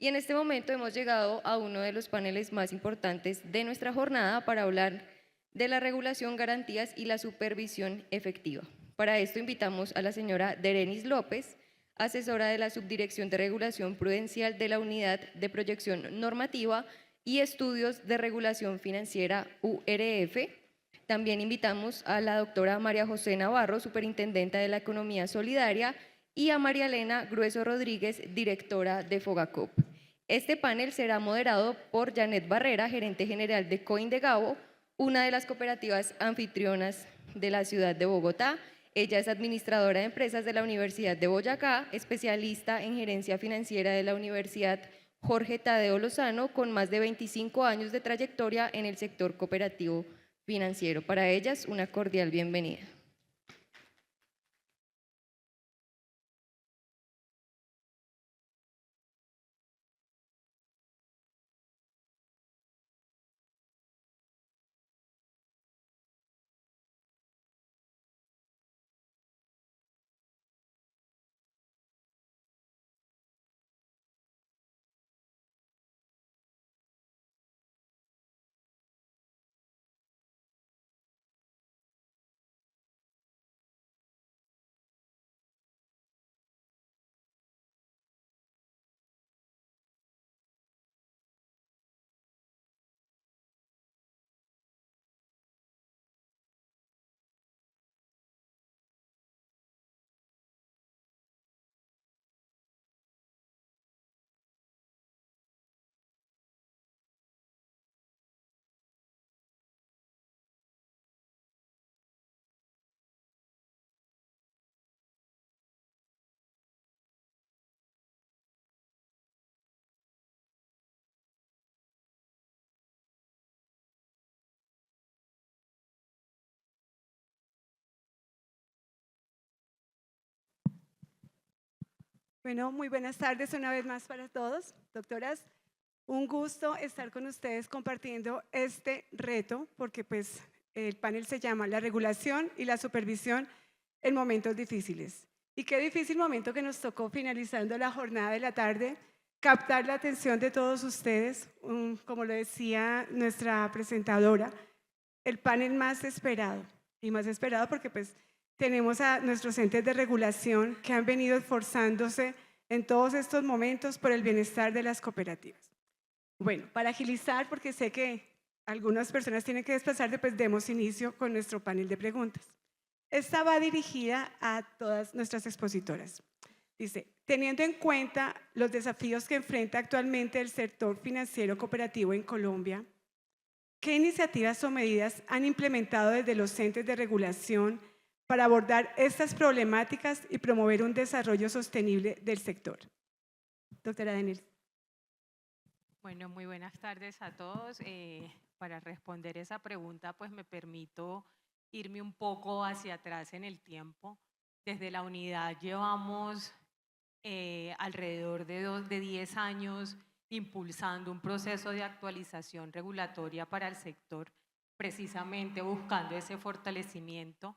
Y en este momento hemos llegado a uno de los paneles más importantes de nuestra jornada para hablar de la regulación, garantías y la supervisión efectiva. Para esto invitamos a la señora Derenis López, asesora de la Subdirección de Regulación Prudencial de la Unidad de Proyección Normativa y Estudios de Regulación Financiera URF. También invitamos a la doctora María José Navarro, superintendenta de la Economía Solidaria, y a María Elena Grueso Rodríguez, directora de Fogacop. Este panel será moderado por Janet Barrera, gerente general de Coindegabo, una de las cooperativas anfitrionas de la ciudad de Bogotá. Ella es administradora de empresas de la Universidad de Boyacá, especialista en gerencia financiera de la Universidad Jorge Tadeo Lozano, con más de 25 años de trayectoria en el sector cooperativo financiero. Para ellas, una cordial bienvenida. Bueno, muy buenas tardes una vez más para todos. Doctoras, un gusto estar con ustedes compartiendo este reto, porque pues el panel se llama La regulación y la supervisión en momentos difíciles. Y qué difícil momento que nos tocó finalizando la jornada de la tarde, captar la atención de todos ustedes, como lo decía nuestra presentadora, el panel más esperado, y más esperado porque pues tenemos a nuestros entes de regulación que han venido esforzándose en todos estos momentos por el bienestar de las cooperativas. Bueno, para agilizar, porque sé que algunas personas tienen que desplazarse, pues demos inicio con nuestro panel de preguntas. Esta va dirigida a todas nuestras expositoras. Dice, teniendo en cuenta los desafíos que enfrenta actualmente el sector financiero cooperativo en Colombia, ¿qué iniciativas o medidas han implementado desde los entes de regulación para abordar estas problemáticas y promover un desarrollo sostenible del sector? Doctora Denise. Bueno, muy buenas tardes a todos. Para responder esa pregunta, pues me permito irme un poco hacia atrás en el tiempo. Desde la unidad llevamos alrededor de 10 años impulsando un proceso de actualización regulatoria para el sector, precisamente buscando ese fortalecimiento.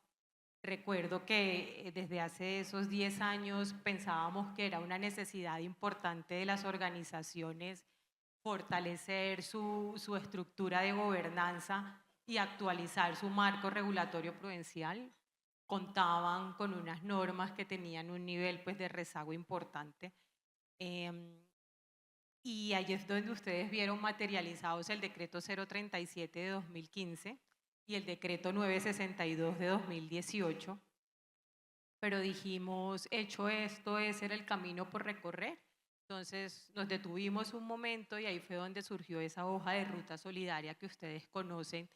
Recuerdo que desde hace esos 10 años pensábamos que era una necesidad importante de las organizaciones fortalecer su estructura de gobernanza y actualizar su marco regulatorio prudencial. Contaban con unas normas que tenían un nivel pues, de rezago importante. Y ahí es donde ustedes vieron materializados el decreto 037 de 2015 y el decreto 962 de 2018. Pero dijimos, hecho esto, ese era el camino por recorrer. Entonces nos detuvimos un momento y ahí fue donde surgió esa hoja de ruta solidaria que ustedes conocen,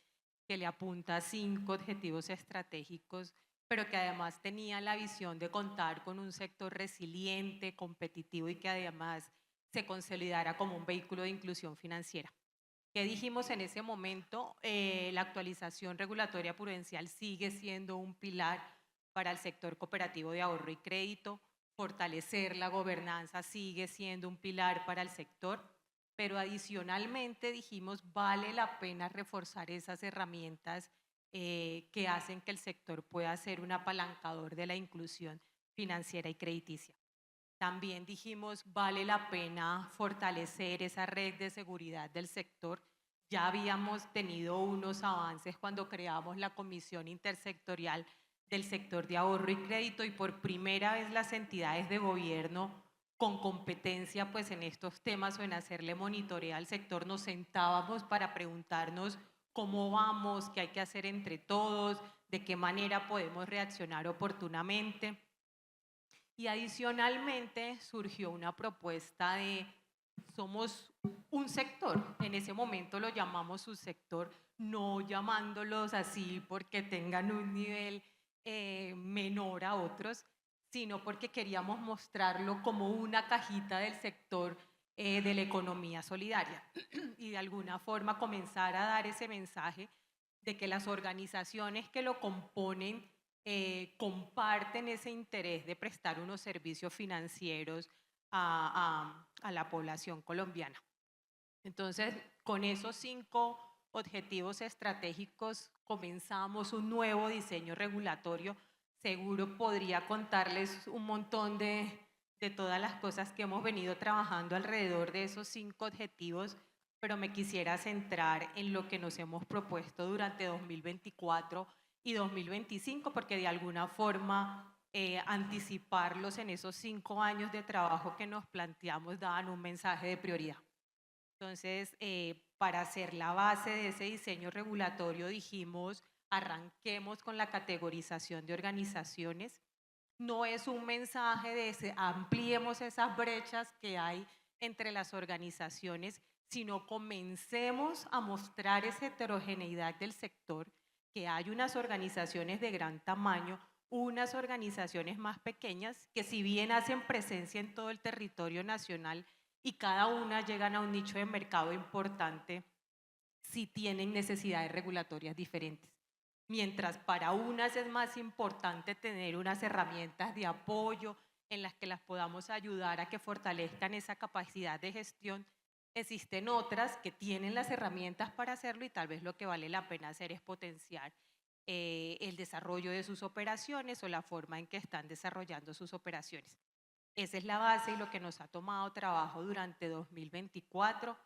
que le apunta a 5 objetivos estratégicos, pero que además tenía la visión de contar con un sector resiliente, competitivo y que además se consolidara como un vehículo de inclusión financiera. ¿Qué dijimos en ese momento? La actualización regulatoria prudencial sigue siendo un pilar para el sector cooperativo de ahorro y crédito. Fortalecer la gobernanza sigue siendo un pilar para el sector, pero adicionalmente dijimos vale la pena reforzar esas herramientas que hacen que el sector pueda ser un apalancador de la inclusión financiera y crediticia. También dijimos, vale la pena fortalecer esa red de seguridad del sector. Ya habíamos tenido unos avances cuando creamos la Comisión Intersectorial del Sector de Ahorro y Crédito y por primera vez las entidades de gobierno con competencia pues en estos temas o en hacerle monitoreo al sector nos sentábamos para preguntarnos cómo vamos, qué hay que hacer entre todos, de qué manera podemos reaccionar oportunamente. Y adicionalmente surgió una propuesta de somos un sector, en ese momento lo llamamos subsector, no llamándolos así porque tengan un nivel menor a otros, sino porque queríamos mostrarlo como una cajita del sector de la economía solidaria y de alguna forma comenzar a dar ese mensaje de que las organizaciones que lo componen comparten ese interés de prestar unos servicios financieros a la población colombiana. Entonces, con esos 5 objetivos estratégicos comenzamos un nuevo diseño regulatorio. Seguro podría contarles un montón de todas las cosas que hemos venido trabajando alrededor de esos 5 objetivos, pero me quisiera centrar en lo que nos hemos propuesto durante 2024 y 2025, porque de alguna forma anticiparlos en esos 5 años de trabajo que nos planteamos daban un mensaje de prioridad. Entonces, para hacer la base de ese diseño regulatorio dijimos, arranquemos con la categorización de organizaciones. No es un mensaje de ampliemos esas brechas que hay entre las organizaciones, sino comencemos a mostrar esa heterogeneidad del sector, que hay unas organizaciones de gran tamaño, unas organizaciones más pequeñas, que si bien hacen presencia en todo el territorio nacional y cada una llegan a un nicho de mercado importante, sí tienen necesidades regulatorias diferentes. Mientras para unas es más importante tener unas herramientas de apoyo en las que las podamos ayudar a que fortalezcan esa capacidad de gestión, existen otras que tienen las herramientas para hacerlo y tal vez lo que vale la pena hacer es potenciar el desarrollo de sus operaciones o la forma en que están desarrollando sus operaciones. Esa es la base y lo que nos ha tomado trabajo durante 2024.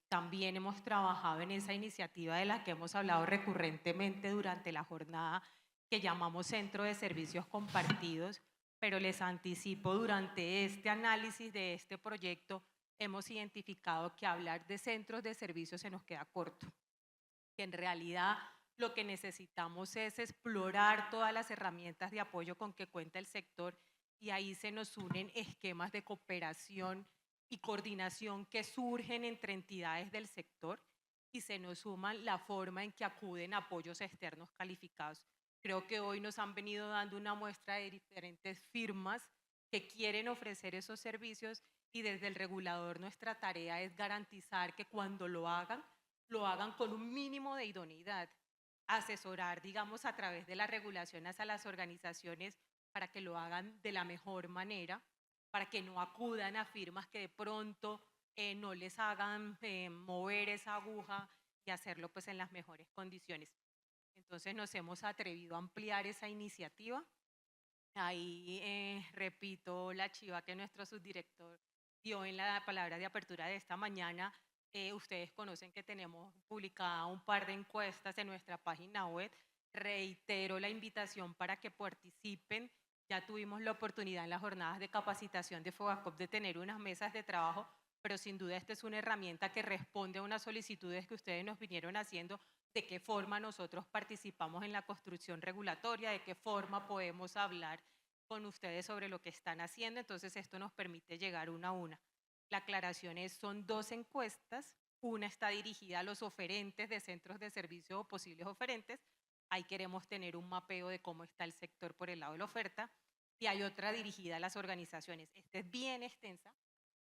También hemos trabajado en esa iniciativa de la que hemos hablado recurrentemente durante la jornada que llamamos Centro de Servicios Compartidos, pero les anticipo, durante este análisis de este proyecto hemos identificado que hablar de centros de servicios se nos queda corto, que en realidad lo que necesitamos es explorar todas las herramientas de apoyo con que cuenta el sector y ahí se nos unen esquemas de cooperación y coordinación que surgen entre entidades del sector y se nos suman la forma en que acuden apoyos externos calificados. Creo que hoy nos han venido dando una muestra de diferentes firmas que quieren ofrecer esos servicios y desde el regulador nuestra tarea es garantizar que cuando lo hagan con un mínimo de idoneidad, asesorar, digamos, a través de las regulaciones a las organizaciones para que lo hagan de la mejor manera, para que no acudan a firmas que de pronto no les hagan mover esa aguja y hacerlo pues en las mejores condiciones. Entonces nos hemos atrevido a ampliar esa iniciativa. Ahí repito la chiva que nuestro subdirector dio en la palabra de apertura de esta mañana. Ustedes conocen que tenemos publicada un par de encuestas en nuestra página web. Reitero la invitación para que participen. Ya tuvimos la oportunidad en las jornadas de capacitación de FOGACOP de tener unas mesas de trabajo, pero sin duda esta es una herramienta que responde a unas solicitudes que ustedes nos vinieron haciendo de qué forma nosotros participamos en la construcción regulatoria, de qué forma podemos hablar con ustedes sobre lo que están haciendo. Entonces esto nos permite llegar una a una. La aclaración es, son 2 encuestas, una está dirigida a los oferentes de centros de servicio o posibles oferentes, ahí queremos tener un mapeo de cómo está el sector por el lado de la oferta, y hay otra dirigida a las organizaciones. Esta es bien extensa,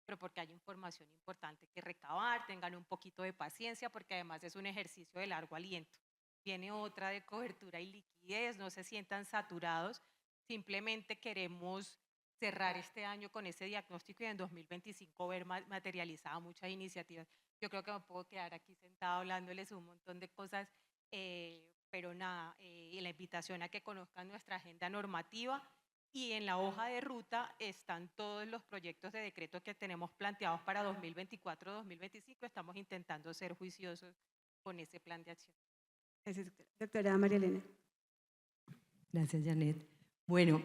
pero porque hay información importante que recabar, tengan un poquito de paciencia, porque además es un ejercicio de largo aliento. Viene otra de cobertura y liquidez, no se sientan saturados, simplemente queremos cerrar este año con ese diagnóstico y en 2025 ver materializada muchas iniciativas. Yo creo que me puedo quedar aquí sentada hablándoles un montón de cosas, pero nada, y la invitación a que conozcan nuestra agenda normativa y en la hoja de ruta están todos los proyectos de decreto que tenemos planteados para 2024-2025. Estamos intentando ser juiciosos con ese plan de acción. Gracias, doctora. Doctora María Elena. Gracias, Janet. Bueno,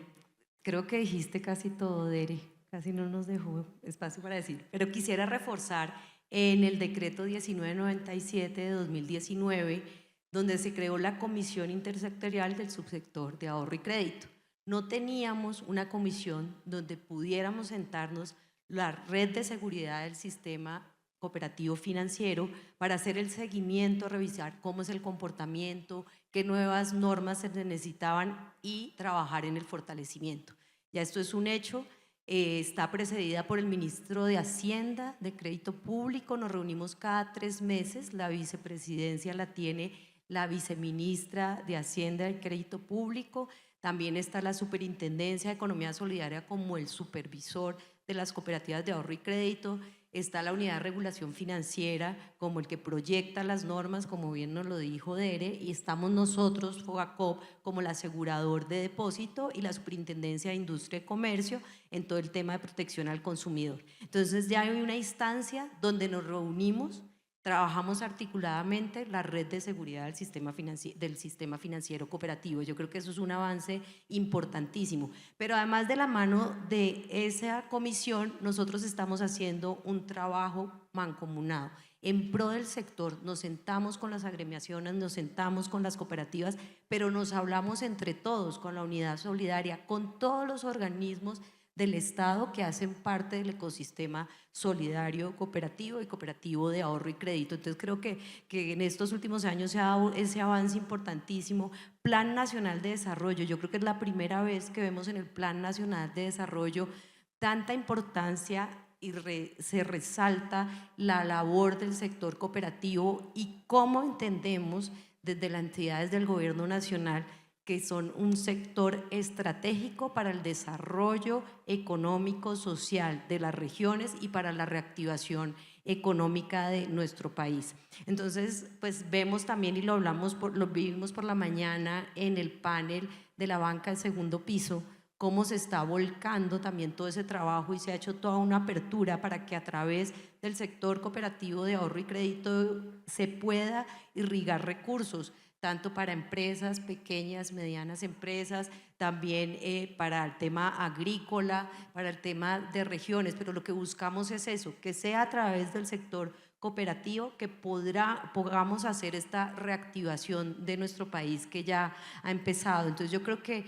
creo que dijiste casi todo, Dere. Casi no nos dejó espacio para decir. Pero quisiera reforzar en el decreto 1997 de 2019, donde se creó la Comisión Intersectorial del Subsector de Ahorro y Crédito. No teníamos una comisión donde pudiéramos sentarnos la red de seguridad del sistema cooperativo financiero para hacer el seguimiento, revisar cómo es el comportamiento, qué nuevas normas se necesitaban y trabajar en el fortalecimiento. Ya esto es un hecho, está precedida por el ministro de Hacienda de Crédito Público, nos reunimos cada 3 meses, la vicepresidencia la tiene la viceministra de Hacienda del Crédito Público, también está la Superintendencia de Economía Solidaria como el supervisor de las cooperativas de ahorro y crédito, está la Unidad de Regulación Financiera como el que proyecta las normas, como bien nos lo dijo Dere, y estamos nosotros, Fogacop, como el asegurador de depósito y la Superintendencia de Industria y Comercio en todo el tema de protección al consumidor. Entonces ya hay una instancia donde nos reunimos, trabajamos articuladamente la red de seguridad del sistema financiero cooperativo. Yo creo que eso es un avance importantísimo. Pero además de la mano de esa comisión, nosotros estamos haciendo un trabajo mancomunado. En pro del sector, nos sentamos con las agremiaciones, nos sentamos con las cooperativas, pero nos hablamos entre todos, con la unidad solidaria, con todos los organismos del Estado que hacen parte del ecosistema solidario cooperativo y cooperativo de ahorro y crédito. Entonces creo que en estos últimos años se ha dado ese avance importantísimo. Plan Nacional de Desarrollo, yo creo que es la primera vez que vemos en el Plan Nacional de Desarrollo tanta importancia y se resalta la labor del sector cooperativo y cómo entendemos desde las entidades del gobierno nacional que son un sector estratégico para el desarrollo económico, social de las regiones y para la reactivación económica de nuestro país. Entonces, pues vemos también y lo vimos por la mañana en el panel de la banca de segundo piso, cómo se está volcando también todo ese trabajo y se ha hecho toda una apertura para que a través del sector cooperativo de ahorro y crédito se pueda irrigar recursos, tanto para empresas, pequeñas, medianas empresas, también para el tema agrícola, para el tema de regiones, pero lo que buscamos es eso, que sea a través del sector cooperativo que podamos hacer esta reactivación de nuestro país que ya ha empezado. Entonces yo creo que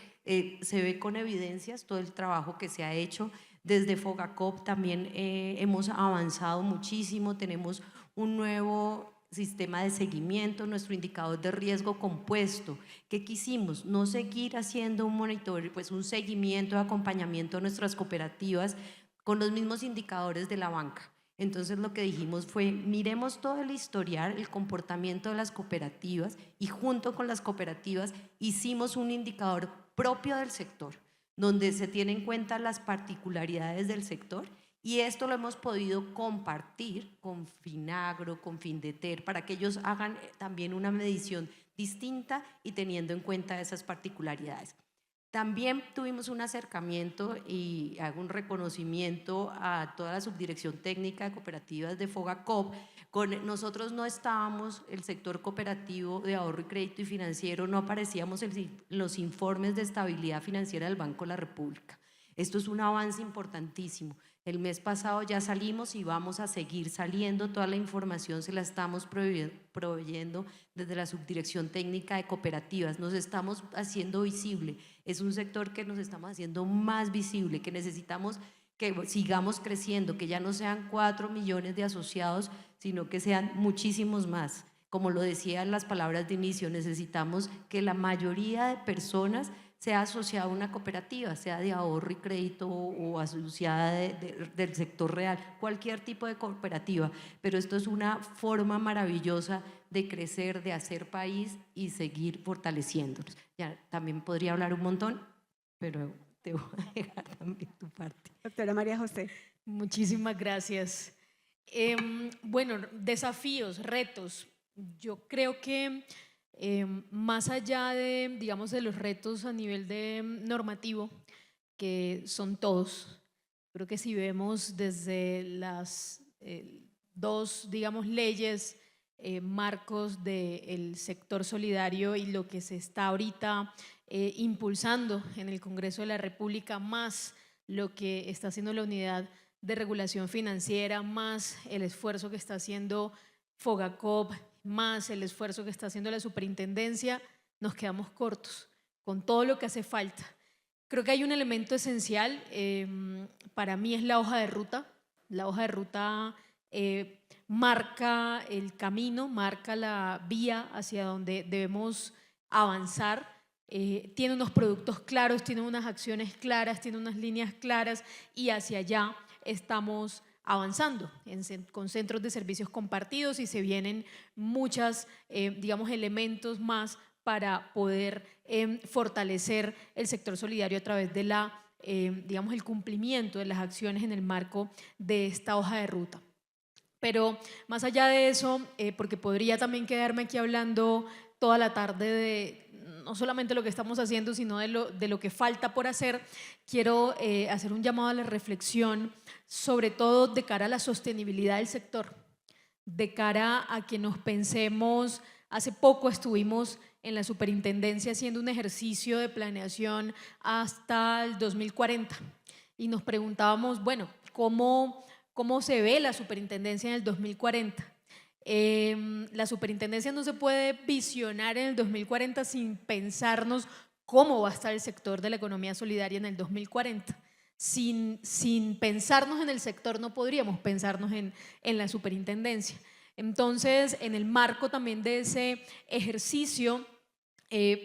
se ve con evidencias todo el trabajo que se ha hecho. Desde Fogacop también hemos avanzado muchísimo, tenemos un nuevo sistema de seguimiento, nuestro indicador de riesgo compuesto. ¿Qué quisimos? No seguir haciendo un monitoreo, pues un seguimiento, acompañamiento a nuestras cooperativas con los mismos indicadores de la banca. Entonces lo que dijimos fue, miremos todo el historial, el comportamiento de las cooperativas y junto con las cooperativas hicimos un indicador propio del sector, donde se tienen en cuenta las particularidades del sector. Y esto lo hemos podido compartir con Finagro, con Findeter, para que ellos hagan también una medición distinta y teniendo en cuenta esas particularidades. También tuvimos un acercamiento y hago un reconocimiento a toda la subdirección técnica de cooperativas de Fogacop. Nosotros no estábamos, el sector cooperativo de ahorro y crédito y financiero, no aparecíamos en los informes de estabilidad financiera del Banco de la República. Esto es un avance importantísimo. El mes pasado ya salimos y vamos a seguir saliendo, toda la información se la estamos proveyendo desde la Subdirección Técnica de Cooperativas, nos estamos haciendo visible, es un sector que nos estamos haciendo más visible, que necesitamos que sigamos creciendo, que ya no sean 4 millones de asociados, sino que sean muchísimos más. Como lo decía en las palabras de inicio, necesitamos que la mayoría de personas sea asociada a una cooperativa, sea de ahorro y crédito o asociada del sector real, cualquier tipo de cooperativa, pero esto es una forma maravillosa de crecer, de hacer país y seguir fortaleciéndonos. Ya también podría hablar un montón, pero te voy a dejar también tu parte. Doctora María José. Muchísimas gracias. Bueno, desafíos, retos. Yo creo que más allá de, digamos, de los retos a nivel de normativo, que son todos. Creo que si vemos desde las dos, digamos, leyes, marcos del sector solidario y lo que se está ahorita impulsando en el Congreso de la República, más lo que está haciendo la Unidad de Regulación Financiera, más el esfuerzo que está haciendo Fogacop, más el esfuerzo que está haciendo la Superintendencia, nos quedamos cortos con todo lo que hace falta. Creo que hay un elemento esencial, para mí es la hoja de ruta. La hoja de ruta marca el camino, marca la vía hacia donde debemos avanzar. Tiene unos productos claros, tiene unas acciones claras, tiene unas líneas claras y hacia allá estamos avanzando con centros de servicios compartidos y se vienen muchos, digamos, elementos más para poder fortalecer el sector solidario a través de digamos, el cumplimiento de las acciones en el marco de esta hoja de ruta. Pero más allá de eso, porque podría también quedarme aquí hablando toda la tarde de no solamente lo que estamos haciendo, sino de lo que falta por hacer, quiero hacer un llamado a la reflexión, sobre todo de cara a la sostenibilidad del sector, de cara a que nos pensemos. Hace poco estuvimos en la superintendencia haciendo un ejercicio de planeación hasta el 2040 y nos preguntábamos, bueno, ¿cómo se ve la superintendencia en el 2040? La superintendencia no se puede visionar en el 2040 sin pensarnos cómo va a estar el sector de la economía solidaria en el 2040. Sin pensarnos en el sector no podríamos pensarnos en la superintendencia. Entonces, en el marco también de ese ejercicio,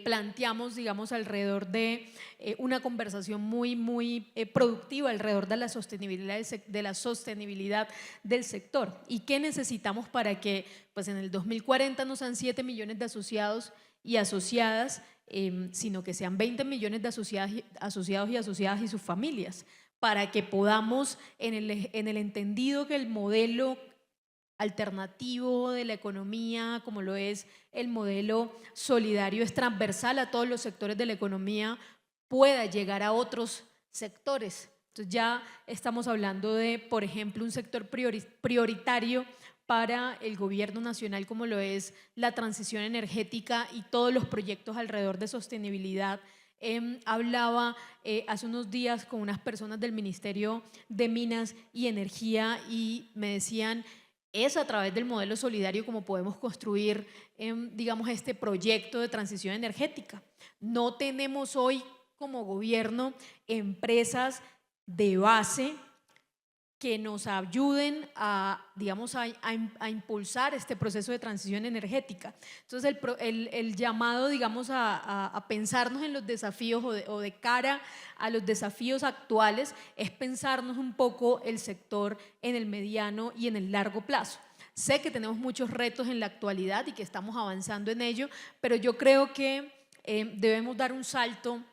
planteamos, digamos, alrededor de una conversación muy productiva alrededor de la sostenibilidad del sector y qué necesitamos para que pues, en el 2040 no sean 7 millones de asociados y asociadas, sino que sean 20 millones de asociados y asociadas y sus familias, para que podamos, en el entendido que el modelo alternativo de la economía, como lo es el modelo solidario, es transversal a todos los sectores de la economía, pueda llegar a otros sectores. Entonces ya estamos hablando de, por ejemplo, un sector prioritario para el gobierno nacional, como lo es la transición energética y todos los proyectos alrededor de sostenibilidad. Hablaba hace unos días con unas personas del Ministerio de Minas y Energía y me decían, es a través del modelo solidario como podemos construir, digamos, este proyecto de transición energética. No tenemos hoy como gobierno empresas de base que nos ayuden digamos, a impulsar este proceso de transición energética. Entonces, el llamado, digamos, a pensarnos en los desafíos o de cara a los desafíos actuales es pensarnos un poco el sector en el mediano y en el largo plazo. Sé que tenemos muchos retos en la actualidad y que estamos avanzando en ello, pero yo creo que debemos dar un salto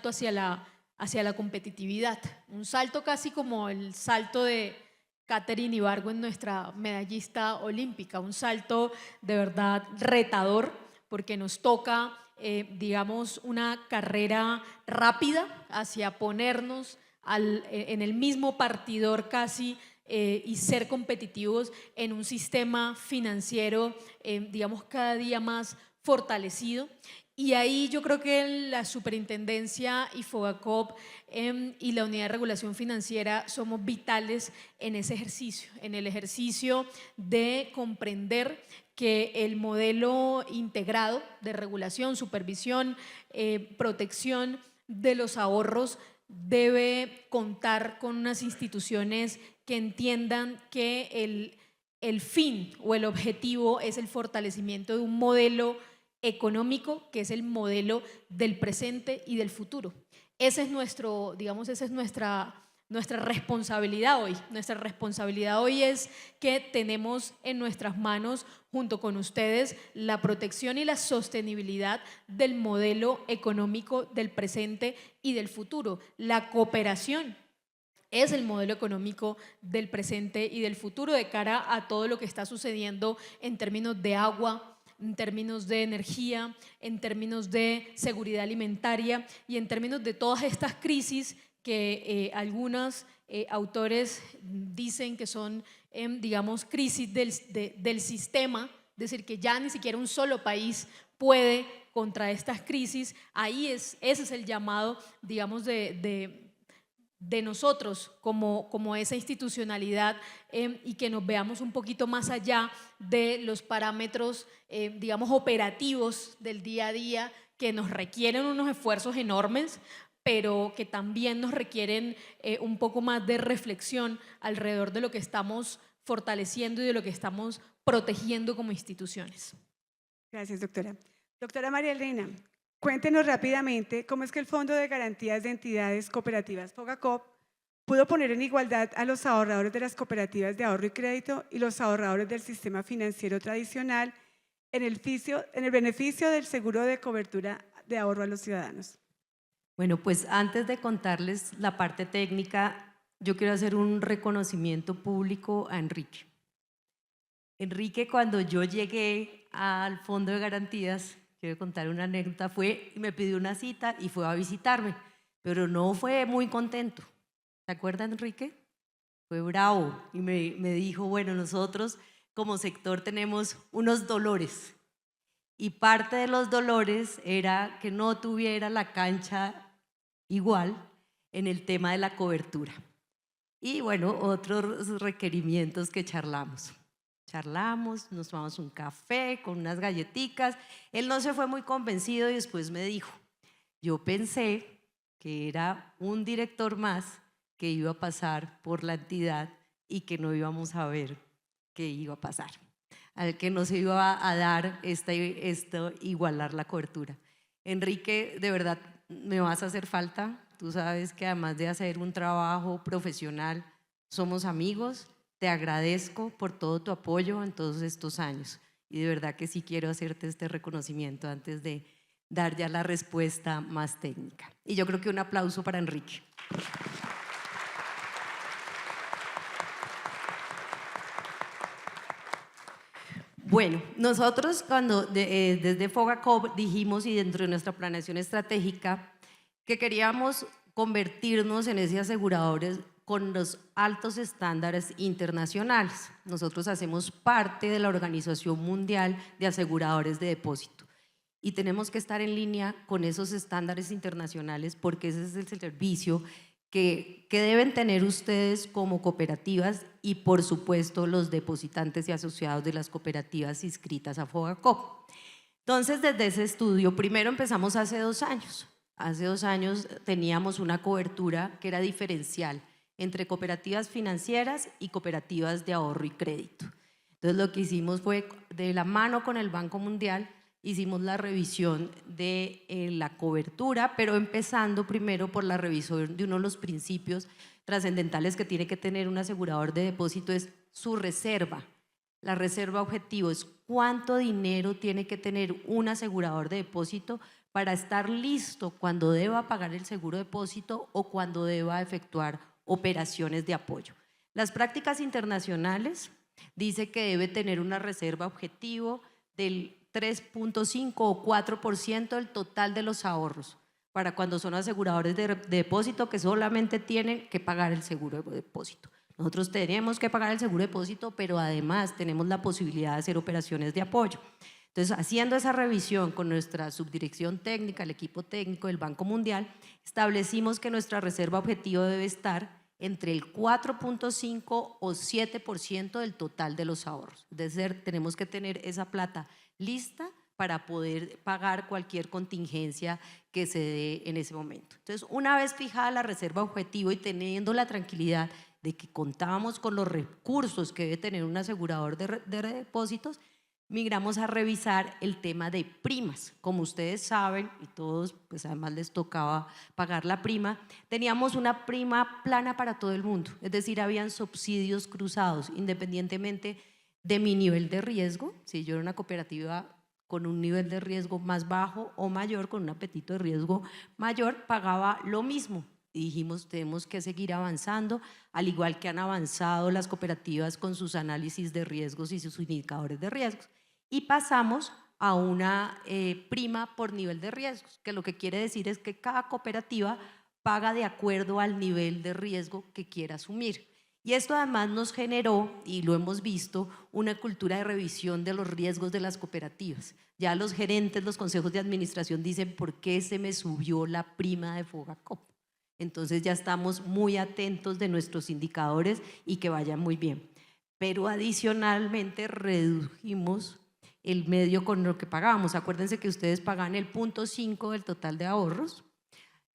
hacia la competitividad, un salto casi como el salto de Katherine Ibargüen, nuestra medallista olímpica, un salto de verdad retador, porque nos toca, digamos, una carrera rápida hacia ponernos en el mismo partidor casi y ser competitivos en un sistema financiero, digamos, cada día más fortalecido. Y ahí yo creo que la Superintendencia y Fogacop y la Unidad de Regulación Financiera somos vitales en ese ejercicio, en el ejercicio de comprender que el modelo integrado de regulación, supervisión, protección de los ahorros debe contar con unas instituciones que entiendan que el fin o el objetivo es el fortalecimiento de un modelo económico que es el modelo del presente y del futuro. Ese es esa es nuestra responsabilidad hoy. Nuestra responsabilidad hoy es que tenemos en nuestras manos, junto con ustedes, la protección y la sostenibilidad del modelo económico del presente y del futuro. La cooperación es el modelo económico del presente y del futuro de cara a todo lo que está sucediendo en términos de agua, en términos de energía, en términos de seguridad alimentaria y en términos de todas estas crisis que algunos autores dicen que son, digamos, crisis del sistema, es decir, que ya ni siquiera un solo país puede contra estas crisis. Ahí ese es el llamado, digamos, de nosotros como esa institucionalidad y que nos veamos un poquito más allá de los parámetros, digamos, operativos del día a día que nos requieren unos esfuerzos enormes, pero que también nos requieren un poco más de reflexión alrededor de lo que estamos fortaleciendo y de lo que estamos protegiendo como instituciones. Gracias, doctora. Doctora María Elena, cuéntenos rápidamente cómo es que el Fondo de Garantías de Entidades Cooperativas FOGACOP pudo poner en igualdad a los ahorradores de las cooperativas de ahorro y crédito y los ahorradores del sistema financiero tradicional en el beneficio del seguro de cobertura de ahorro a los ciudadanos. Bueno, pues antes de contarles la parte técnica, yo quiero hacer un reconocimiento público a Enrique. Enrique, cuando yo llegué al Fondo de Garantías, quiero contar una anécdota, fue y me pidió una cita y fue a visitarme, pero no fue muy contento. ¿Se acuerdan, Enrique? Fue bravo y me dijo, bueno, nosotros como sector tenemos unos dolores y parte de los dolores era que no tuviera la cancha igual en el tema de la cobertura. Y bueno, otros requerimientos que charlamos, nos tomamos un café con unas galletitas. Él no se fue muy convencido y después me dijo, yo pensé que era un director más que iba a pasar por la entidad y que no íbamos a ver qué iba a pasar, al que no se iba a dar esto igualar la cobertura. Enrique, de verdad, me vas a hacer falta. Tú sabes que además de hacer un trabajo profesional, somos amigos. Te agradezco por todo tu apoyo en todos estos años y de verdad que sí quiero hacerte este reconocimiento antes de dar ya la respuesta más técnica. Y yo creo que un aplauso para Enrique. Bueno, nosotros cuando desde FOGACOP dijimos y dentro de nuestra planeación estratégica que queríamos convertirnos en ese aseguradores con los altos estándares internacionales. Nosotros hacemos parte de la Organización Mundial de Aseguradores de Depósito y tenemos que estar en línea con esos estándares internacionales porque ese es el servicio que deben tener ustedes como cooperativas y por supuesto los depositantes y asociados de las cooperativas inscritas a FOGACOP. Entonces desde ese estudio, primero empezamos hace 2 años. Hace 2 años teníamos una cobertura que era diferencial entre cooperativas financieras y cooperativas de ahorro y crédito. Entonces lo que hicimos fue, de la mano con el Banco Mundial, hicimos la revisión de la cobertura, pero empezando primero por la revisión de uno de los principios trascendentales que tiene que tener un asegurador de depósito, es su reserva. La reserva objetivo es cuánto dinero tiene que tener un asegurador de depósito para estar listo cuando deba pagar el seguro de depósito o cuando deba efectuar operaciones de apoyo. Las prácticas internacionales dice que debe tener una reserva objetivo del 3.5 o 4% del total de los ahorros para cuando son aseguradores de depósito que solamente tienen que pagar el seguro de depósito. Nosotros tenemos que pagar el seguro de depósito, pero además tenemos la posibilidad de hacer operaciones de apoyo. Entonces, haciendo esa revisión con nuestra subdirección técnica, el equipo técnico del Banco Mundial, establecimos que nuestra reserva objetivo debe estar entre el 4.5 o 7% del total de los ahorros. Es decir, tenemos que tener esa plata lista para poder pagar cualquier contingencia que se dé en ese momento. Entonces, una vez fijada la reserva objetivo y teniendo la tranquilidad de que contábamos con los recursos que debe tener un asegurador de depósitos, migramos a revisar el tema de primas. Como ustedes saben, y todos pues además les tocaba pagar la prima, teníamos una prima plana para todo el mundo, es decir, habían subsidios cruzados, independientemente de mi nivel de riesgo. Si yo era una cooperativa con un nivel de riesgo más bajo o mayor, con un apetito de riesgo mayor, pagaba lo mismo. Y dijimos, tenemos que seguir avanzando, al igual que han avanzado las cooperativas con sus análisis de riesgos y sus indicadores de riesgos. Y pasamos a una prima por nivel de riesgos, que lo que quiere decir es que cada cooperativa paga de acuerdo al nivel de riesgo que quiera asumir. Y esto además nos generó, y lo hemos visto, una cultura de revisión de los riesgos de las cooperativas. Ya los gerentes, los consejos de administración dicen, ¿por qué se me subió la prima de Fogacop? Entonces ya estamos muy atentos de nuestros indicadores y que vayan muy bien. Pero adicionalmente redujimos el medio con lo que pagábamos. Acuérdense que ustedes pagan el 0.5 del total de ahorros.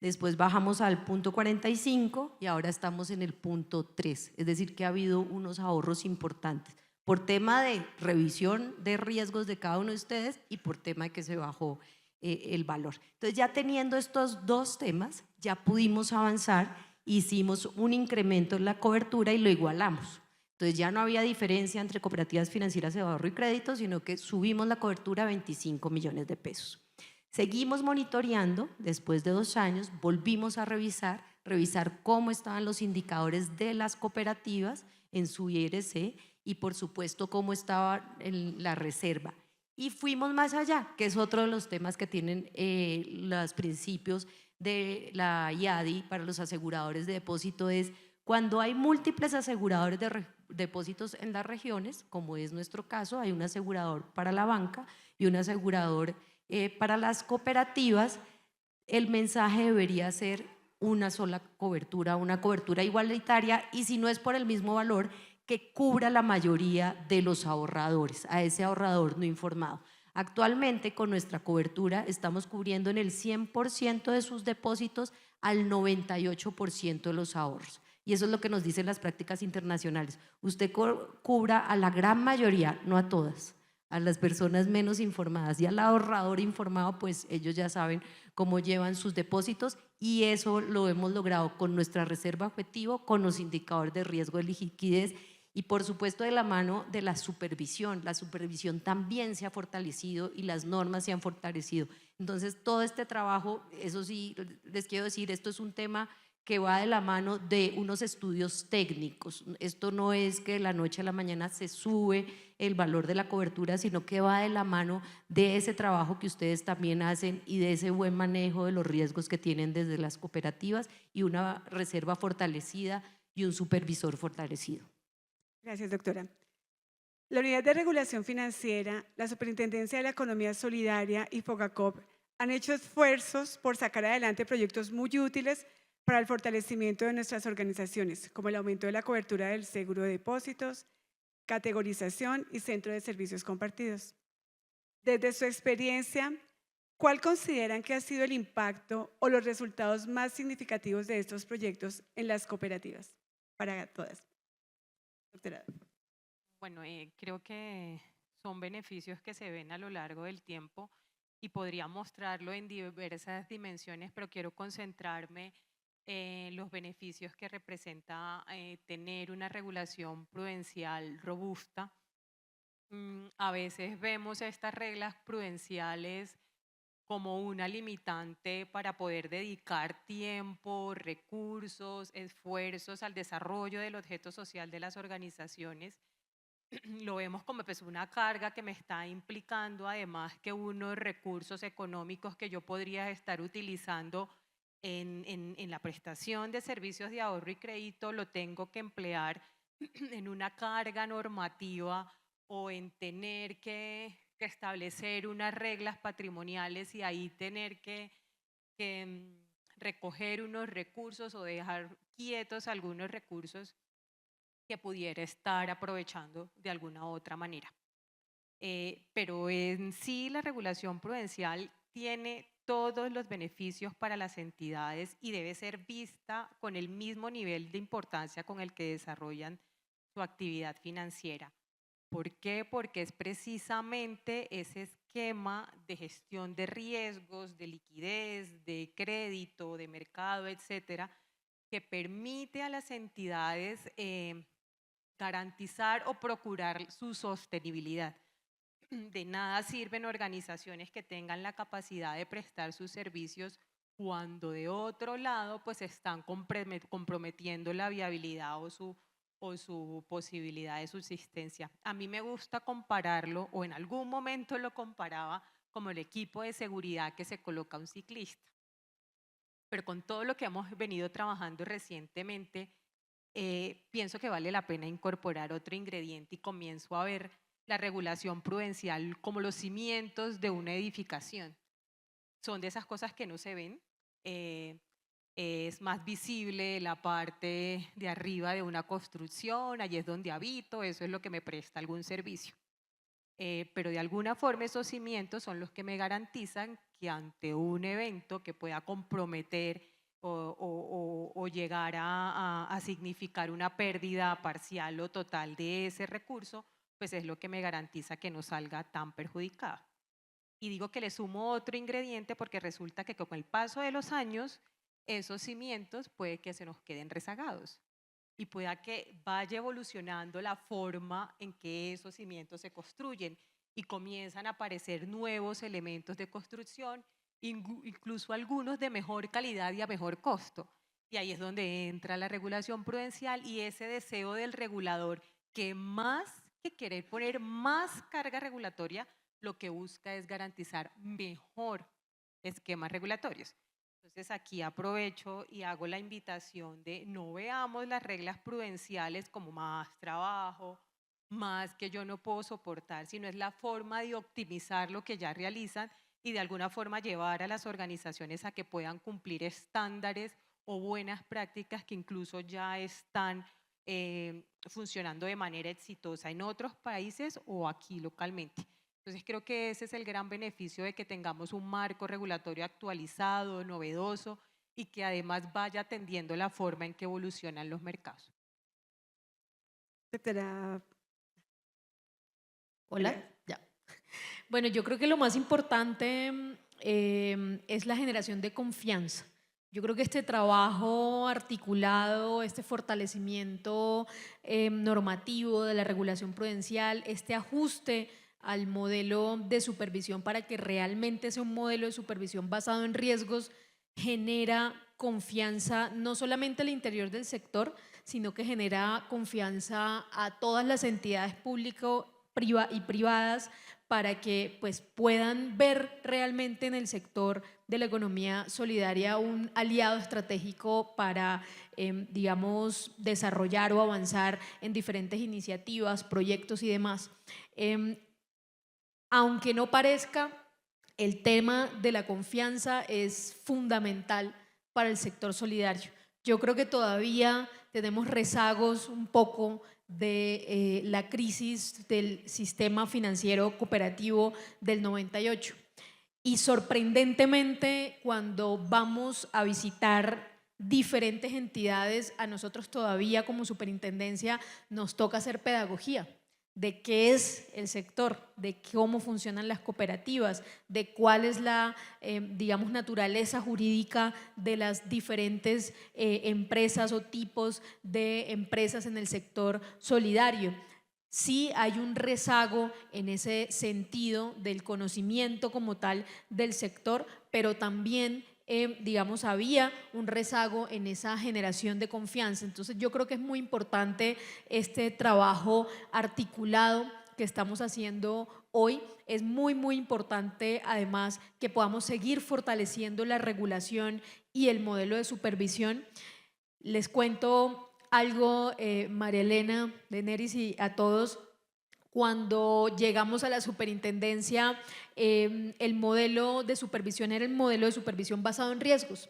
Después bajamos al 0.45 y ahora estamos en el 0.3, es decir que ha habido unos ahorros importantes por tema de revisión de riesgos de cada uno de ustedes y por tema de que se bajó el valor. Entonces ya teniendo estos dos temas ya pudimos avanzar, hicimos un incremento en la cobertura y lo igualamos. Entonces ya no había diferencia entre cooperativas financieras de ahorro y crédito, sino que subimos la cobertura a 25 millones de pesos. Seguimos monitoreando, después de 2 años, volvimos a revisar cómo estaban los indicadores de las cooperativas en su IRC y por supuesto cómo estaba la reserva. Y fuimos más allá, que es otro de los temas que tienen los principios de la IADI para los aseguradores de depósito, es cuando hay múltiples aseguradores de depósitos en las regiones, como es nuestro caso, hay un asegurador para la banca y un asegurador para las cooperativas, el mensaje debería ser una sola cobertura, una cobertura igualitaria y si no es por el mismo valor, que cubra la mayoría de los ahorradores, a ese ahorrador no informado. Actualmente con nuestra cobertura estamos cubriendo en el 100% de sus depósitos al 98% de los ahorros. Y eso es lo que nos dicen las prácticas internacionales. Usted cubra a la gran mayoría, no a todas, a las personas menos informadas y al ahorrador informado, pues ellos ya saben cómo llevan sus depósitos y eso lo hemos logrado con nuestra reserva objetivo, con los indicadores de riesgo de liquidez y por supuesto de la mano de la supervisión. La supervisión también se ha fortalecido y las normas se han fortalecido. Entonces todo este trabajo, eso sí, les quiero decir, esto es un tema que va de la mano de unos estudios técnicos. Esto no es que de la noche a la mañana se sube el valor de la cobertura, sino que va de la mano de ese trabajo que ustedes también hacen y de ese buen manejo de los riesgos que tienen desde las cooperativas y una reserva fortalecida y un supervisor fortalecido. Gracias, doctora. La Unidad de Regulación Financiera, la Superintendencia de la Economía Solidaria y Fogacop han hecho esfuerzos por sacar adelante proyectos muy útiles para el fortalecimiento de nuestras organizaciones, como el aumento de la cobertura del seguro de depósitos, categorización y centro de servicios compartidos. Desde su experiencia, ¿cuál consideran que ha sido el impacto o los resultados más significativos de estos proyectos en las cooperativas? Para todas. Doctora. Bueno, creo que son beneficios que se ven a lo largo del tiempo y podría mostrarlo en diversas dimensiones, pero quiero concentrarme en los beneficios que representa tener una regulación prudencial robusta. A veces vemos estas reglas prudenciales como una limitante para poder dedicar tiempo, recursos, esfuerzos al desarrollo del objeto social de las organizaciones. Lo vemos como pues, una carga que me está implicando además que unos recursos económicos que yo podría estar utilizando en la prestación de servicios de ahorro y crédito lo tengo que emplear en una carga normativa o en tener que establecer unas reglas patrimoniales y ahí tener que recoger unos recursos o dejar quietos algunos recursos que pudiera estar aprovechando de alguna otra manera. Pero en sí la regulación prudencial tiene todos los beneficios para las entidades y debe ser vista con el mismo nivel de importancia con el que desarrollan su actividad financiera. ¿Por qué? Porque es precisamente ese esquema de gestión de riesgos, de liquidez, de crédito, de mercado, etcétera, que permite a las entidades garantizar o procurar su sostenibilidad. De nada sirven organizaciones que tengan la capacidad de prestar sus servicios cuando de otro lado pues están comprometiendo la viabilidad o su o su posibilidad de subsistencia. A mí me gusta compararlo, o en algún momento lo comparaba, como el equipo de seguridad que se coloca un ciclista. Pero con todo lo que hemos venido trabajando recientemente, pienso que vale la pena incorporar otro ingrediente y comienzo a ver la regulación prudencial como los cimientos de una edificación. Son de esas cosas que no se ven. Es más visible la parte de arriba de una construcción, allí es donde habito, eso es lo que me presta algún servicio. Pero de alguna forma esos cimientos son los que me garantizan que ante un evento que pueda comprometer o llegar a significar una pérdida parcial o total de ese recurso, pues es lo que me garantiza que no salga tan perjudicada. Y digo que le sumo otro ingrediente porque resulta que con el paso de los años, esos cimientos puede que se nos queden rezagados y pueda que vaya evolucionando la forma en que esos cimientos se construyen y comienzan a aparecer nuevos elementos de construcción, incluso algunos de mejor calidad y a mejor costo. Y ahí es donde entra la regulación prudencial y ese deseo del regulador que más que querer poner más carga regulatoria, lo que busca es garantizar mejor esquemas regulatorios. Entonces aquí aprovecho y hago la invitación de no veamos las reglas prudenciales como más trabajo, más que yo no puedo soportar, sino es la forma de optimizar lo que ya realizan y de alguna forma llevar a las organizaciones a que puedan cumplir estándares o buenas prácticas que incluso ya están funcionando de manera exitosa en otros países o aquí localmente. Entonces creo que ese es el gran beneficio de que tengamos un marco regulatorio actualizado, novedoso y que además vaya atendiendo la forma en que evolucionan los mercados. Doctora. Hola, ya. Bueno, yo creo que lo más importante es la generación de confianza. Yo creo que este trabajo articulado, este fortalecimiento normativo de la regulación prudencial, este ajuste al modelo de supervisión para que realmente sea un modelo de supervisión basado en riesgos, genera confianza no solamente al interior del sector, sino que genera confianza a todas las entidades públicas y privadas para que pues, puedan ver realmente en el sector de la economía solidaria un aliado estratégico para, digamos, desarrollar o avanzar en diferentes iniciativas, proyectos y demás. Aunque no parezca, el tema de la confianza es fundamental para el sector solidario. Yo creo que todavía tenemos rezagos un poco de la crisis del sistema financiero cooperativo del 98. Y sorprendentemente, cuando vamos a visitar diferentes entidades, a nosotros todavía como superintendencia nos toca hacer pedagogía de qué es el sector, de cómo funcionan las cooperativas, de cuál es la, digamos, naturaleza jurídica de las diferentes empresas o tipos de empresas en el sector solidario. Sí hay un rezago en ese sentido del conocimiento como tal del sector, pero también digamos, había un rezago en esa generación de confianza. Entonces yo creo que es muy importante este trabajo articulado que estamos haciendo hoy. Es muy, muy importante además que podamos seguir fortaleciendo la regulación y el modelo de supervisión. Les cuento algo, María Elena, Daenerys y a todos. Cuando llegamos a la superintendencia, el modelo de supervisión era el modelo de supervisión basado en riesgos,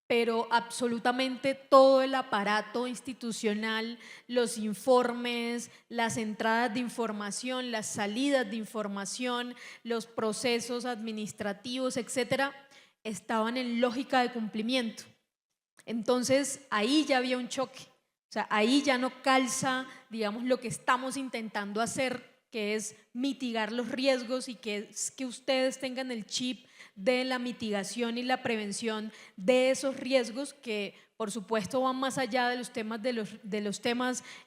pero absolutamente todo el aparato institucional, los informes, las entradas de información, las salidas de información, los procesos administrativos, etcétera, estaban en lógica de cumplimiento. Entonces, ahí ya había un choque. O sea, ahí ya no calza, digamos, lo que estamos intentando hacer, que es mitigar los riesgos y que es que ustedes tengan el chip de la mitigación y la prevención de esos riesgos que, por supuesto, van más allá de los temas,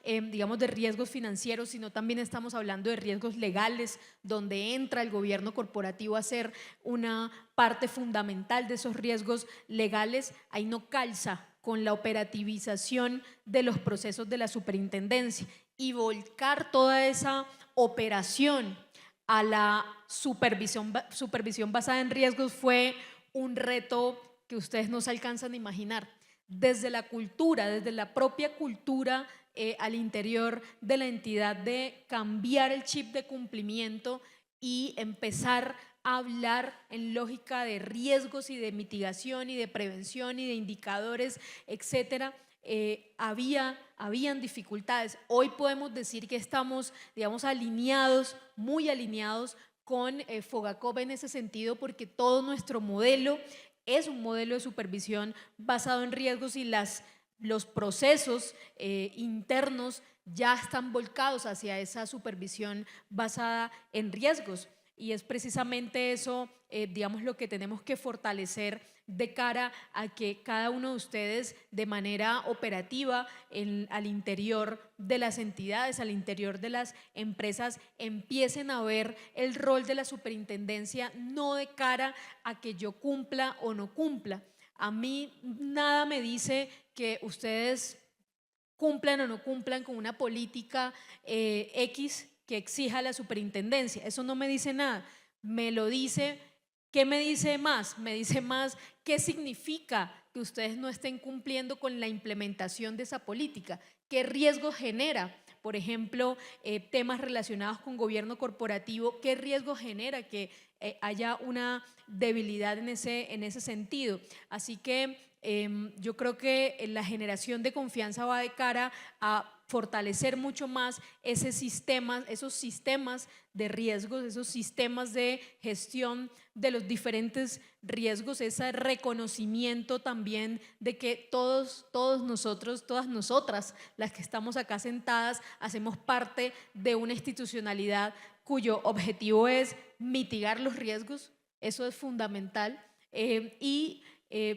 digamos, de riesgos financieros, sino también estamos hablando de riesgos legales, donde entra el gobierno corporativo a ser una parte fundamental de esos riesgos legales. Ahí no calza con la operativización de los procesos de la superintendencia y volcar toda esa operación a la supervisión basada en riesgos fue un reto que ustedes no se alcanzan a imaginar. Desde la cultura, desde la propia cultura al interior de la entidad, de cambiar el chip de cumplimiento y empezar a hablar en lógica de riesgos y de mitigación y de prevención y de indicadores, etcétera. Habían dificultades. Hoy podemos decir que estamos, digamos, alineados, muy alineados con Fogacop en ese sentido, porque todo nuestro modelo es un modelo de supervisión basado en riesgos y los procesos internos ya están volcados hacia esa supervisión basada en riesgos. Y es precisamente eso, digamos, lo que tenemos que fortalecer de cara a que cada uno de ustedes de manera operativa al interior de las entidades, al interior de las empresas, empiecen a ver el rol de la superintendencia no de cara a que yo cumpla o no cumpla. A mí nada me dice que ustedes cumplan o no cumplan con una política X que exija la superintendencia. Eso no me dice nada. Me lo dice, ¿qué me dice más? Me dice más qué significa que ustedes no estén cumpliendo con la implementación de esa política, qué riesgo genera. Por ejemplo, temas relacionados con gobierno corporativo, ¿qué riesgo genera que haya una debilidad en ese sentido? Así que yo creo que la generación de confianza va de cara a fortalecer mucho más esos sistemas de riesgos, esos sistemas de gestión de los diferentes riesgos, ese reconocimiento también de que todos nosotros, todas nosotras, las que estamos acá sentadas, hacemos parte de una institucionalidad cuyo objetivo es mitigar los riesgos. Eso es fundamental.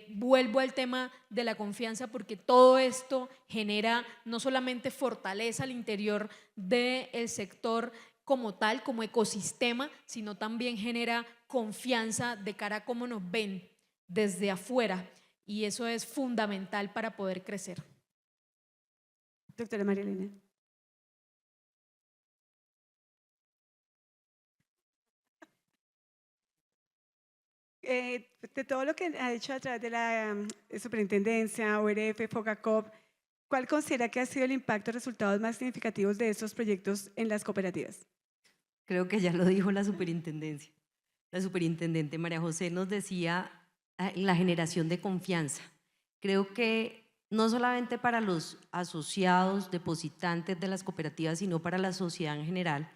Vuelvo al tema de la confianza, porque todo esto genera no solamente fortaleza al interior del sector como tal, como ecosistema, sino también genera confianza de cara a cómo nos ven desde afuera, y eso es fundamental para poder crecer. Doctora María Elena. De todo lo que ha hecho a través de la superintendencia, ORF, Fogacop, ¿cuál considera que ha sido el impacto y resultados más significativos de estos proyectos en las cooperativas? Creo que ya lo dijo la superintendencia. La superintendente María José nos decía la generación de confianza. Creo que no solamente para los asociados, depositantes de las cooperativas, sino para la sociedad en general,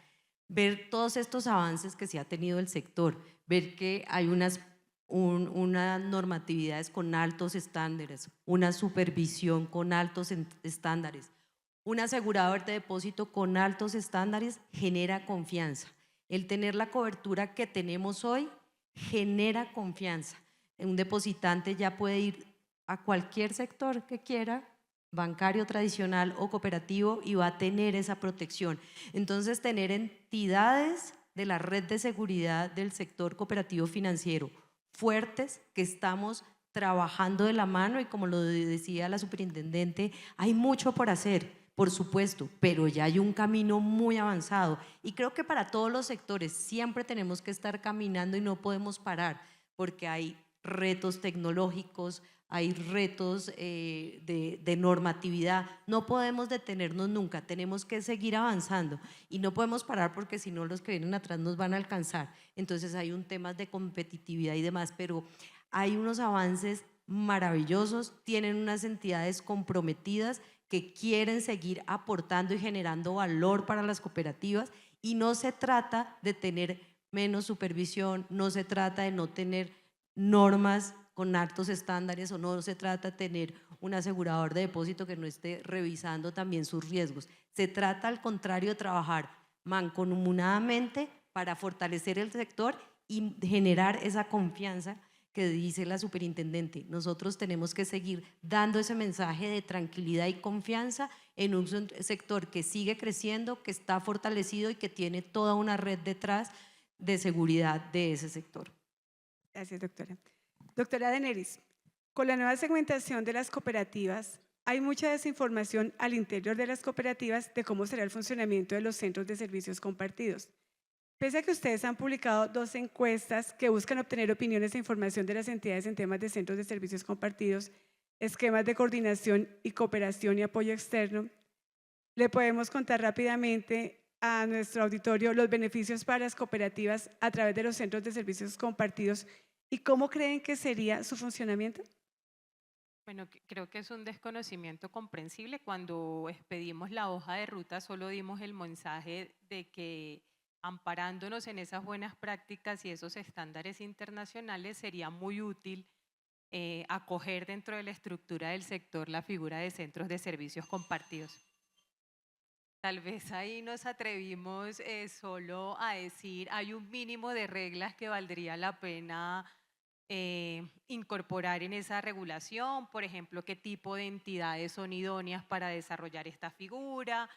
ver todos estos avances que se ha tenido el sector, ver que hay unas normatividades con altos estándares, una supervisión con altos estándares, un asegurador de depósito con altos estándares, genera confianza. El tener la cobertura que tenemos hoy genera confianza. Un depositante ya puede ir a cualquier sector que quiera, bancario tradicional o cooperativo, y va a tener esa protección. Entonces, tener entidades de la red de seguridad del sector cooperativo financiero fuertes, que estamos trabajando de la mano, y como lo decía la superintendente, hay mucho por hacer, por supuesto, pero ya hay un camino muy avanzado, y creo que para todos los sectores siempre tenemos que estar caminando y no podemos parar, porque hay retos tecnológicos, hay retos de normatividad, no podemos detenernos nunca, tenemos que seguir avanzando y no podemos parar, porque si no los que vienen atrás nos van a alcanzar. Entonces hay un tema de competitividad y demás, pero hay unos avances maravillosos, tienen unas entidades comprometidas que quieren seguir aportando y generando valor para las cooperativas, y no se trata de tener menos supervisión, no se trata de no tener normas con altos estándares, o no se trata de tener un asegurador de depósito que no esté revisando también sus riesgos. Se trata, al contrario, de trabajar mancomunadamente para fortalecer el sector y generar esa confianza que dice la superintendente. Nosotros tenemos que seguir dando ese mensaje de tranquilidad y confianza en un sector que sigue creciendo, que está fortalecido y que tiene toda una red detrás de seguridad de ese sector. Gracias, doctora. Doctora Daenerys, Con la nueva segmentación de las cooperativas, hay mucha desinformación al interior de las cooperativas de cómo será el funcionamiento de los centros de servicios compartidos. Pese a que ustedes han publicado 2 encuestas que buscan obtener opiniones e información de las entidades en temas de centros de servicios compartidos, esquemas de coordinación y cooperación y apoyo externo, le podemos contar rápidamente a nuestro auditorio los beneficios para las cooperativas a través de los centros de servicios compartidos y cómo creen que sería su funcionamiento. Bueno, creo que es un desconocimiento comprensible. Cuando expedimos la hoja de ruta, solo dimos el mensaje de que amparándonos en esas buenas prácticas y esos estándares internacionales, sería muy útil acoger dentro de la estructura del sector la figura de centros de servicios compartidos. Tal vez ahí nos atrevimos solo a decir, hay un mínimo de reglas que valdría la pena incorporar en esa regulación, por ejemplo, qué tipo de entidades son idóneas para desarrollar esta figura,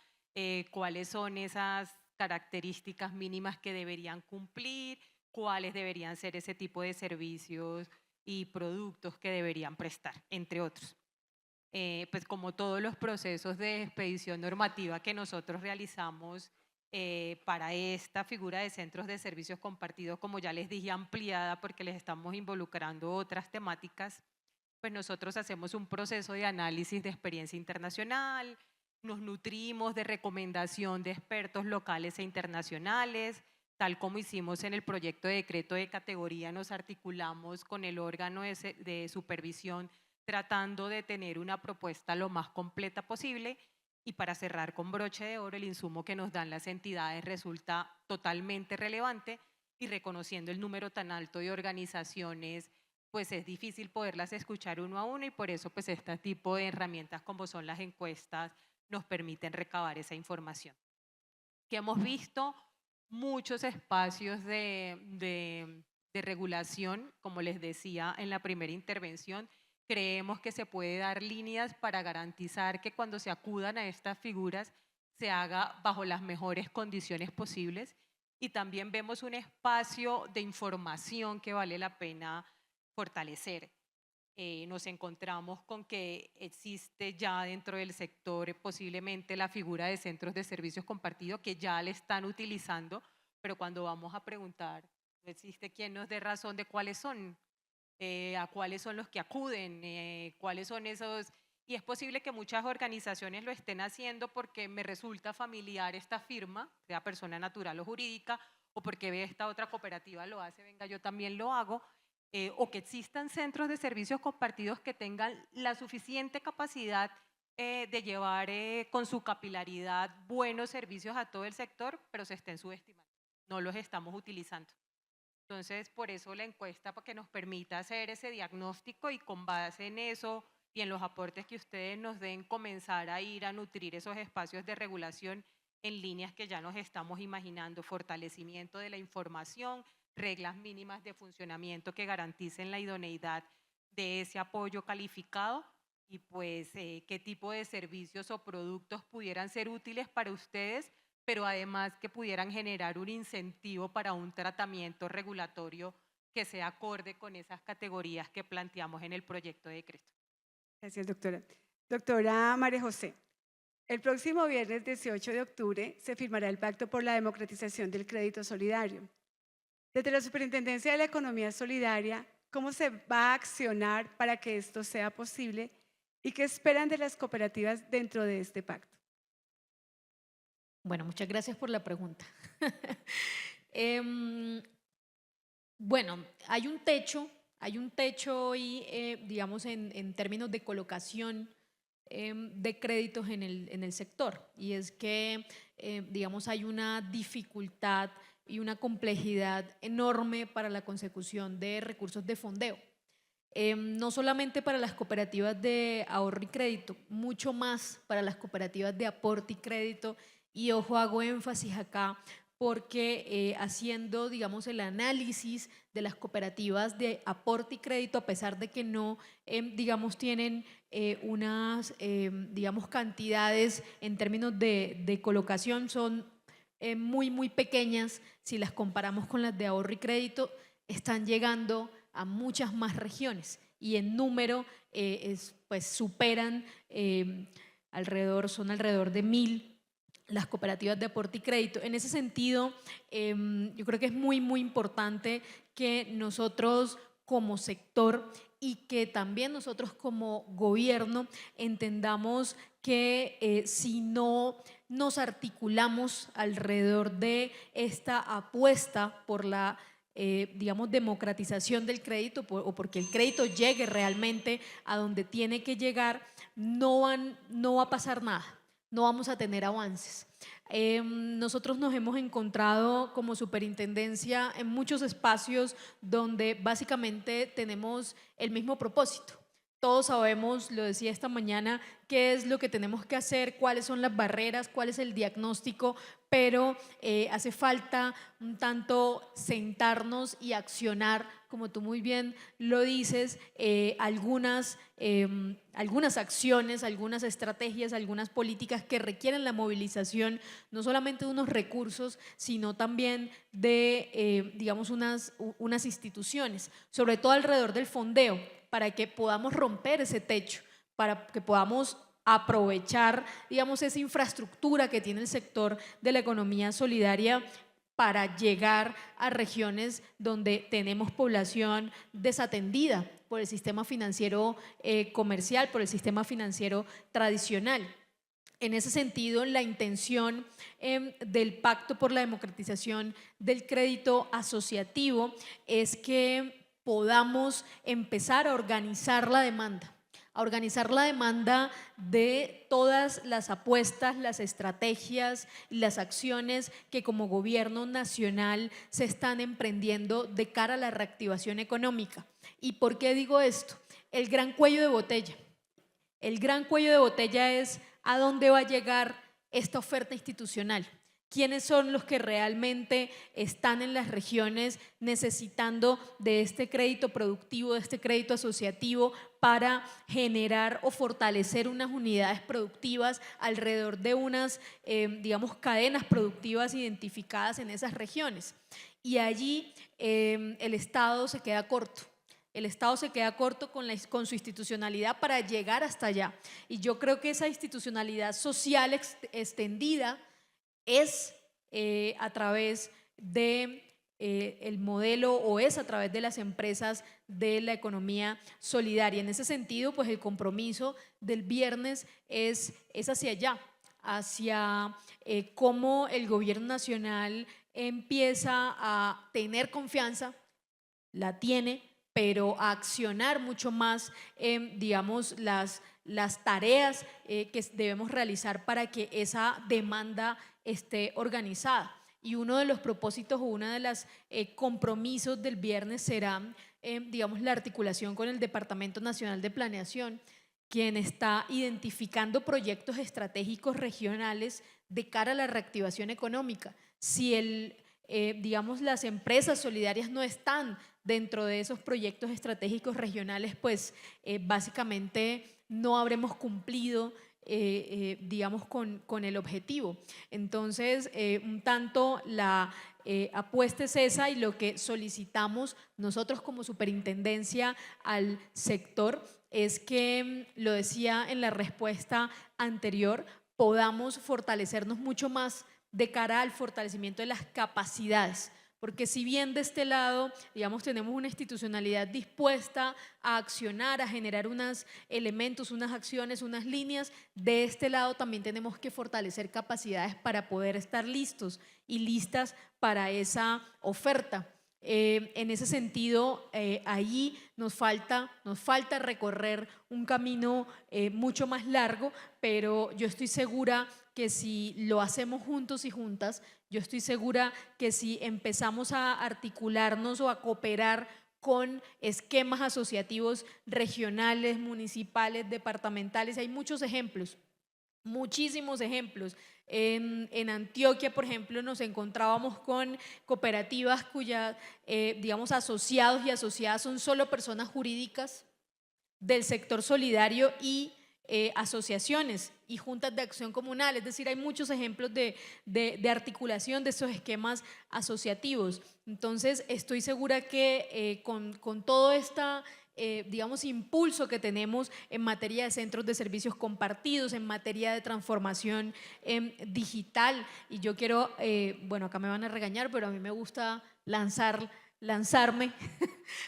cuáles son esas características mínimas que deberían cumplir, cuáles deberían ser ese tipo de servicios y productos que deberían prestar, entre otros. Pues como todos los procesos de expedición normativa que nosotros realizamos para esta figura de centros de servicios compartidos, como ya les dije, ampliada porque les estamos involucrando otras temáticas, pues nosotros hacemos un proceso de análisis de experiencia internacional, nos nutrimos de recomendación de expertos locales e internacionales, tal como hicimos en el proyecto de decreto de categoría, nos articulamos con el órgano de supervisión tratando de tener una propuesta lo más completa posible. Y para cerrar con broche de oro, el insumo que nos dan las entidades resulta totalmente relevante y reconociendo el número tan alto de organizaciones, pues es difícil poderlas escuchar uno a uno y por eso pues este tipo de herramientas como son las encuestas nos permiten recabar esa información. Que hemos visto muchos espacios de regulación, como les decía en la primera intervención, creemos que se puede dar líneas para garantizar que cuando se acudan a estas figuras se haga bajo las mejores condiciones posibles y también vemos un espacio de información que vale la pena fortalecer. Nos encontramos con que existe ya dentro del sector posiblemente la figura de centros de servicios compartidos que ya le están utilizando, pero cuando vamos a preguntar, no existe quien nos dé razón de cuáles son. A cuáles son los que acuden, cuáles son esos, y es posible que muchas organizaciones lo estén haciendo porque me resulta familiar esta firma, sea persona natural o jurídica, o porque ve esta otra cooperativa lo hace, venga yo también lo hago, o que existan centros de servicios compartidos que tengan la suficiente capacidad de llevar con su capilaridad buenos servicios a todo el sector, pero se estén subestimando, no los estamos utilizando. Entonces, por eso la encuesta, para que nos permita hacer ese diagnóstico y con base en eso y en los aportes que ustedes nos den, comenzar a ir a nutrir esos espacios de regulación en líneas que ya nos estamos imaginando, fortalecimiento de la información, reglas mínimas de funcionamiento que garanticen la idoneidad de ese apoyo calificado y pues qué tipo de servicios o productos pudieran ser útiles para ustedes, pero además que pudieran generar un incentivo para un tratamiento regulatorio que sea acorde con esas categorías que planteamos en el proyecto de decreto. Gracias, doctora. Doctora María José, el próximo viernes 18 de octubre se firmará el Pacto por la Democratización del Crédito Solidario. Desde la Superintendencia de la Economía Solidaria, ¿cómo se va a accionar para que esto sea posible y qué esperan de las cooperativas dentro de este pacto? Bueno, muchas gracias por la pregunta. Bueno, hay un techo y digamos en términos de colocación de créditos en el sector y es que digamos hay una dificultad y una complejidad enorme para la consecución de recursos de fondeo. No solamente para las cooperativas de ahorro y crédito, mucho más para las cooperativas de aporte y crédito. Y ojo, hago énfasis acá porque haciendo, digamos, el análisis de las cooperativas de aporte y crédito, a pesar de que no, digamos, tienen unas, digamos, cantidades en términos de colocación, son muy, muy pequeñas. Si las comparamos con las de ahorro y crédito, están llegando a muchas más regiones. y en número pues superan son alrededor de 1000 las cooperativas de aporte y crédito. En ese sentido, yo creo que es muy, muy importante que nosotros como sector y que también nosotros como gobierno entendamos que si no nos articulamos alrededor de esta apuesta por la digamos, democratización del crédito o porque el crédito llegue realmente a donde tiene que llegar, no va a pasar nada, no vamos a tener avances. Nosotros nos hemos encontrado como superintendencia en muchos espacios donde básicamente tenemos el mismo propósito. Todos sabemos, lo decía esta mañana, qué es lo que tenemos que hacer, cuáles son las barreras, cuál es el diagnóstico, pero hace falta un tanto sentarnos y accionar, como tú muy bien lo dices, algunas acciones, algunas estrategias, algunas políticas que requieren la movilización no solamente de unos recursos, sino también de, digamos, unas instituciones, sobre todo alrededor del fondeo, para que podamos romper ese techo, para que podamos aprovechar, digamos, esa infraestructura que tiene el sector de la economía solidaria para llegar a regiones donde tenemos población desatendida por el sistema financiero comercial, por el sistema financiero tradicional. En ese sentido, la intención del Pacto por la Democratización del Crédito Asociativo es que podamos empezar a organizar la demanda de todas las apuestas, las estrategias, las acciones que como gobierno nacional se están emprendiendo de cara a la reactivación económica. ¿Y por qué digo esto? El gran cuello de botella. El gran cuello de botella es a dónde va a llegar esta oferta institucional. ¿Quiénes son los que realmente están en las regiones necesitando de este crédito productivo, de este crédito asociativo para generar o fortalecer unas unidades productivas alrededor de unas, digamos, cadenas productivas identificadas en esas regiones? Y allí el Estado se queda corto. El Estado se queda corto con su institucionalidad para llegar hasta allá. Y yo creo que esa institucionalidad social extendida es a través de el modelo o es a través de las empresas de la economía solidaria. En ese sentido, pues el compromiso del viernes es hacia allá, hacia cómo el gobierno nacional empieza a tener confianza, la tiene, pero a accionar mucho más, digamos, las tareas que debemos realizar para que esa demanda esté organizada. Y uno de los propósitos o uno de los compromisos del viernes será, digamos, la articulación con el Departamento Nacional de Planeación, quien está identificando proyectos estratégicos regionales de cara a la reactivación económica. Si digamos, las empresas solidarias no están dentro de esos proyectos estratégicos regionales, pues básicamente no habremos cumplido digamos, con el objetivo. Entonces, un tanto la apuesta es esa y lo que solicitamos nosotros como superintendencia al sector es que, lo decía en la respuesta anterior, podamos fortalecernos mucho más de cara al fortalecimiento de las capacidades. Porque si bien de este lado, digamos, tenemos una institucionalidad dispuesta a accionar, a generar unos elementos, unas acciones, unas líneas, de este lado también tenemos que fortalecer capacidades para poder estar listos y listas para esa oferta. En ese sentido, allí nos falta recorrer un camino mucho más largo, pero yo estoy segura que si lo hacemos juntos y juntas, yo estoy segura que si empezamos a articularnos o a cooperar con esquemas asociativos regionales, municipales, departamentales, hay muchos ejemplos, muchísimos ejemplos. En Antioquia, por ejemplo, nos encontrábamos con cooperativas cuyas, digamos, asociados y asociadas son solo personas jurídicas del sector solidario y asociaciones y juntas de acción comunal. Es decir, hay muchos ejemplos de articulación de esos esquemas asociativos. Entonces, estoy segura que con toda esta digamos, impulso que tenemos en materia de centros de servicios compartidos, en materia de transformación digital. Y yo quiero, bueno, acá me van a regañar, pero a mí me gusta lanzarme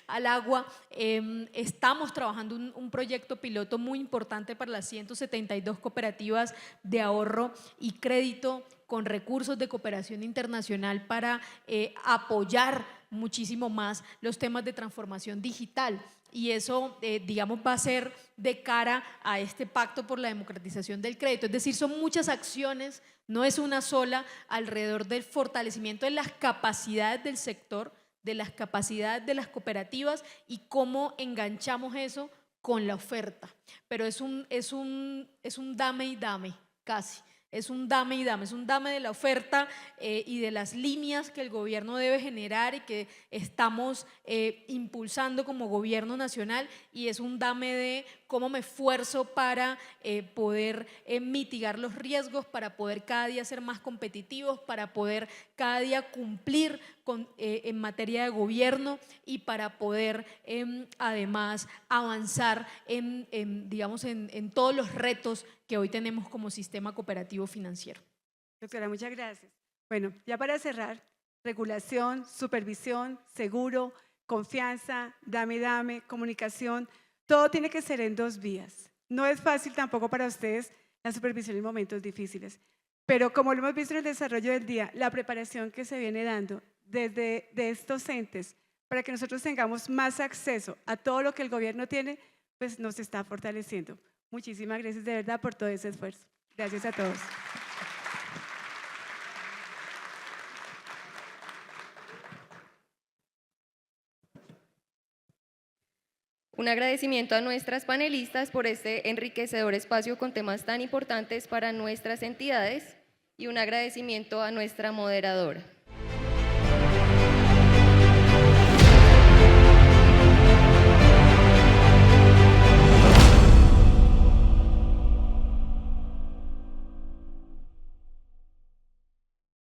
al agua. Estamos trabajando un proyecto piloto muy importante para las 172 cooperativas de ahorro y crédito con recursos de cooperación internacional para apoyar muchísimo más los temas de transformación digital. Y eso, digamos, va a ser de cara a este pacto por la democratización del crédito. Es decir, son muchas acciones, no es una sola, alrededor del fortalecimiento de las capacidades del sector, de las capacidades de las cooperativas y cómo enganchamos eso con la oferta. Pero es un dame y dame, casi. Es un dame y dame, es un dame de la oferta y de las líneas que el gobierno debe generar y que estamos impulsando como gobierno nacional, y es un dame de cómo me esfuerzo para poder mitigar los riesgos, para poder cada día ser más competitivos, para poder cada día cumplir en materia de gobierno y para poder además avanzar digamos, en todos los retos que hoy tenemos como sistema cooperativo financiero. Doctora, muchas gracias. Bueno, ya para cerrar, regulación, supervisión, seguro, confianza, dame, comunicación, todo tiene que ser en 2 vías. No es fácil tampoco para ustedes la supervisión en momentos difíciles, pero como lo hemos visto en el desarrollo del día, la preparación que se viene dando desde de estos entes para que nosotros tengamos más acceso a todo lo que el gobierno tiene, pues nos está fortaleciendo. Muchísimas gracias de verdad por todo ese esfuerzo. Gracias a todos. Un agradecimiento a nuestras panelistas por este enriquecedor espacio con temas tan importantes para nuestras entidades y un agradecimiento a nuestra moderadora.